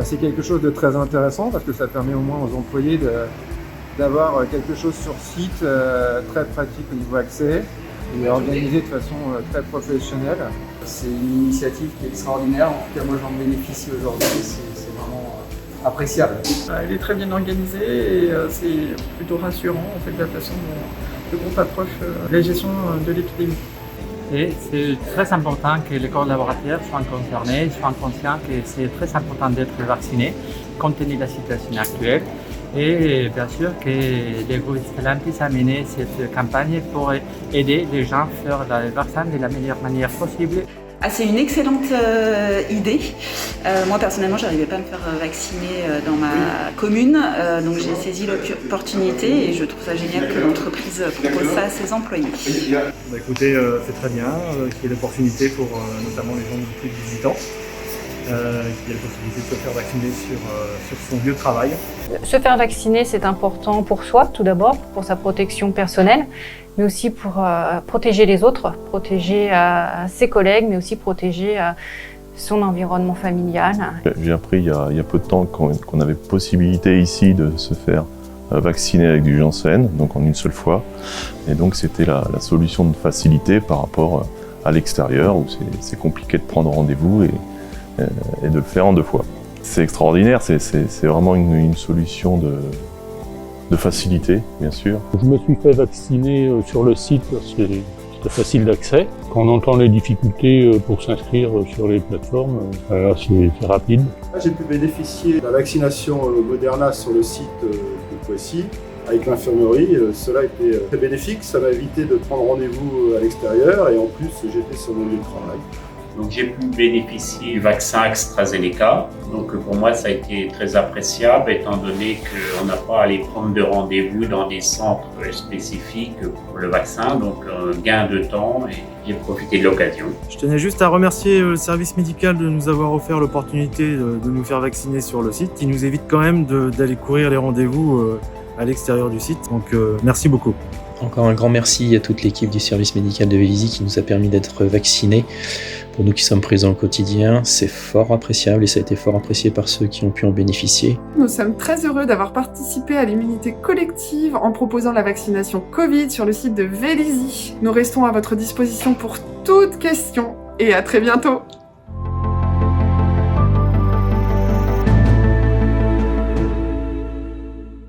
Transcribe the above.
c'est quelque chose de très intéressant parce que ça permet au moins aux employés d'avoir quelque chose sur site très pratique au niveau accès et organisé de façon très professionnelle. C'est une initiative qui est extraordinaire, en tout cas moi j'en bénéficie aujourd'hui, c'est vraiment appréciable. Elle est très bien organisée et c'est plutôt rassurant en fait, de la façon dont le groupe approche la gestion de l'épidémie. Et c'est très important que les collaborateurs soient concernés, soient conscients que c'est très important d'être vacciné compte tenu de la situation actuelle. Et bien sûr que les groupes Stellantis a mené cette campagne pour aider les gens à faire le vaccin de la meilleure manière possible. Ah, c'est une excellente idée. Moi personnellement, j'arrivais pas à me faire vacciner dans ma commune, donc j'ai saisi l'opportunité et je trouve ça génial que l'entreprise propose ça à ses employés. Écoutez, c'est très bien qu'il y ait l'opportunité pour notamment les gens de plus de 18 ans. Qu'il y ait la possibilité de se faire vacciner sur son lieu de travail. Se faire vacciner, c'est important pour soi, tout d'abord, pour sa protection personnelle, mais aussi pour protéger les autres, protéger ses collègues, mais aussi protéger son environnement familial. J'ai appris il y a peu de temps qu'on avait possibilité ici de se faire vacciner avec du Janssen, donc en une seule fois. Et donc c'était la solution de facilité par rapport à l'extérieur, où c'est compliqué de prendre rendez-vous et de le faire en 2 fois. C'est extraordinaire, c'est vraiment une solution de facilité, bien sûr. Je me suis fait vacciner sur le site, c'était facile d'accès. Quand on entend les difficultés pour s'inscrire sur les plateformes, c'est rapide. J'ai pu bénéficier de la vaccination Moderna sur le site de Poissy avec l'infirmerie. Cela a été très bénéfique, ça m'a évité de prendre rendez-vous à l'extérieur et en plus j'étais sur mon lieu de travail. Donc j'ai pu bénéficier du vaccin AstraZeneca. Donc pour moi ça a été très appréciable étant donné qu'on n'a pas à aller prendre de rendez-vous dans des centres spécifiques pour le vaccin. Donc un gain de temps et j'ai profité de l'occasion. Je tenais juste à remercier le service médical de nous avoir offert l'opportunité de nous faire vacciner sur le site, qui nous évite quand même d'aller courir les rendez-vous à l'extérieur du site. Donc merci beaucoup. Encore un grand merci à toute l'équipe du service médical de Vélizy qui nous a permis d'être vaccinés. Pour nous qui sommes présents au quotidien, c'est fort appréciable et ça a été fort apprécié par ceux qui ont pu en bénéficier. Nous sommes très heureux d'avoir participé à l'immunité collective en proposant la vaccination Covid sur le site de Vélizy. Nous restons à votre disposition pour toute question et à très bientôt.